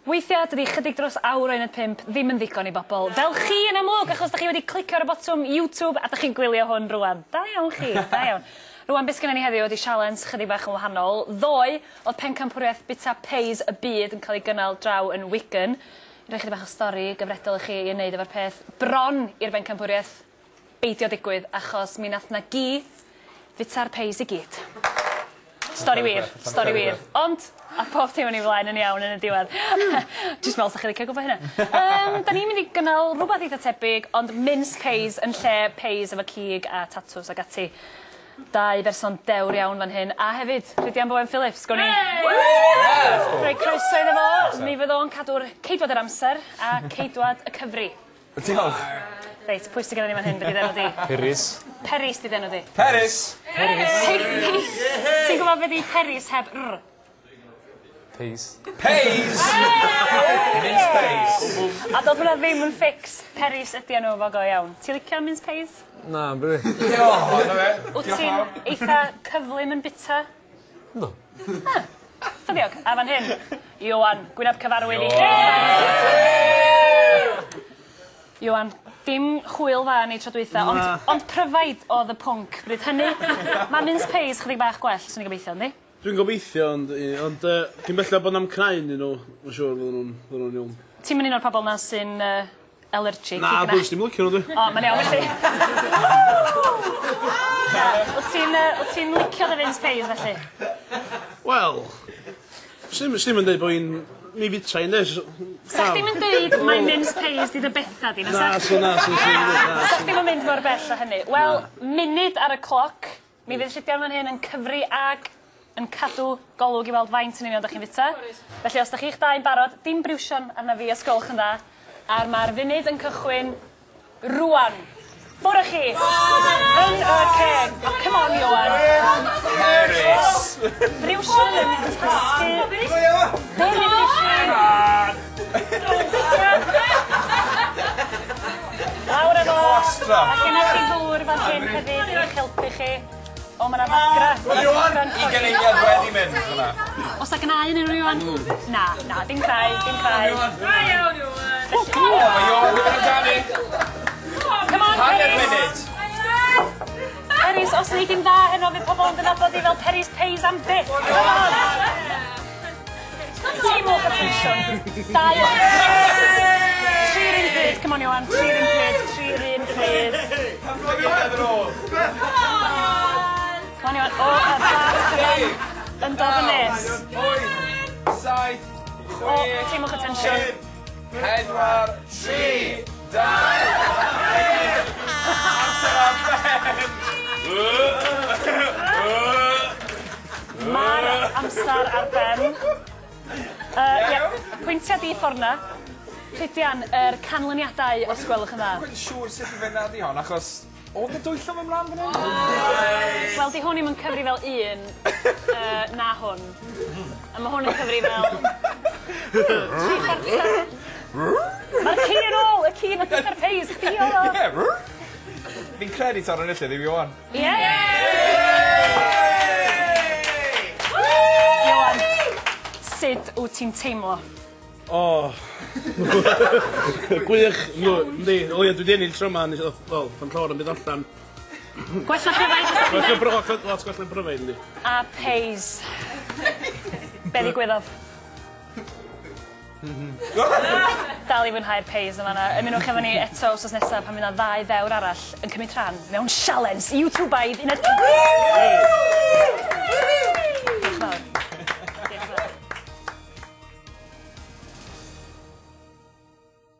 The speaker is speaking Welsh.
Weithiau dydi chydig dros awr o Uned5 ddim yn ddigon i bobl. Fel chi yn amlwg, achos da chi wedi clicio ar y botwm YouTube a da chi'n gwylio hwn rwan. Da iawn chi, da iawn. Rwan beth gynna ni heddiw ydi sialens chydig bach yn wahanol. Ddoe oedd pencampwriaeth bita peis y byd yn cael ei gynnal draw yn Wigan. Rhaid chydig bach o stori gyfredol i chi i wneud efo'r peth. Bron i'r bencampwriaeth beidio digwydd achos mi nath na gi bita'r peis i gyd. Stori wir, stori wir. Ond, a pob dim yn ei flaen yn iawn yn y diwedd. Just meddwl, sa'ch chi licio gwybod hynna. Da ni'n mynd i gynnal rhywbeth eitha tebyg, ond mince peis yn lle peis efo cig a tatws ag ati. Dau berson dewr iawn fan hyn. A hefyd, Rhydian Bowen Phillips, gwn ni. Rhoi croeso iddo fo, mi fydd o'n cadw'r ceidwad yr amser a ceidwad y cyfri. Diolch. Reit, pwy sydd gen i fan hyn, beth i ddenw di? Peris. Peris di ddenw di. Peris! Ti'n gwybod beth i Peris heb r? Peis. Peis! Mince peis. A dod hwnna ddim yn fix, Peris ydi enw fo go iawn. Ti'n licio mince peis? Na, bry. Wyt ti'n eitha cyflym yn bita? No. Ffyddiog. A fan hyn, Iwan, gwyneb cyfarwydd i. Iwan, dim chwyl fan i tro dwytha, ond pryfaid oedd y pwnc bryd hynny. Mae mince peis chydig bach gwell, swn i'n gobeithio, ynddi? Dwi'n gobeithio, ond ti'n bella bod na'm cnaen i nhw, mae'n siŵr fod nhw'n iawn. Ti'n mynd un o'r pobl na sy'n allergic? Na, dwi'n ddim licio nhw, dwi. O, mae'n iawn felly. Wyt ti'n licio dy mince peis felly? Wel, sy'n yn dweud bod hi'n mi fitra i'n dweud. Sa'ch ddim yn dweud mae mince peis di dy betha di, na Na, sy'n Sa'ch ddim yn mynd mor bell o hynny. Wel, munud ar y cloc, mi fydd Rhydian fan hyn yn cyfri ag yn cadw golwg i weld faint yn union da chi'n fita. Felly, os da chi'ch dau'n barod, dim briwsion arna fi ysgolch yn dda, a'r mae'r funud yn cychwyn rwan. Bwr chi! Yn y ceg. Come on, Iwan. Peris! Briwsion yn tasgu. Bwr i briwsion. Lawr efo. A gyda chi ddŵr fan hyn hefyd i'ch helpu chi. O, mae'na fagra. Iwan, 20 eiliad wedi mynd hwnna. Os da gynau yn unrhyw Iwan? Na, dim crai, dim crai. Da iawn, Iwan. O, mae Iwan yn amdani. Come on, Hanner Peris. munud. Peris, os ni dim dda heno fydd pobl yn dynabod i fel Peris Peis am byth. Come on. Teimwch y tensiwn. Da iawn. Tri'r un pryd, come on Iwan. Tri'r un pryd, tri'r un pryd. Come on Iwan. O, a dat cyfan yn dod yn nes. 8, 7, O, teimwch y tensiwn. 4, 3, 2, amser ar ben! Mae'r amser ar ben. Pwyntiad i ffordd na. Rhydian, yr canlyniadau os gwelwch yn dda. Dwi'n siŵr sut i fynd di hon, achos oedd y dwyllio mewn mlaen fan hyn? Wel, di hwn i'm yn cyfri fel un na hwn. A mae hwn yn cyfri fel... 3 chwarter. Mae'r ci yn ôl, y ci yn y peis, chdi o! Fi'n credu tor yn illydd i fi o'n. Ie! Iwan, sut wyt ti'n teimlo? O, gwych, ynddi, o ia, dwi di ennill tro yma, wel, pan llawr yn bydd allan. Gwella pryfaid? Lot gwell yn pryfaid, ynddi. A peis. Be ddigwyddodd? Dal i fwynhau'r peis yma na. Ymunwch efo ni eto wsos nesaf pan fydd 'na 2 ddewr arall yn cymryd rhan mewn sialens YouTube-aidd Uned5.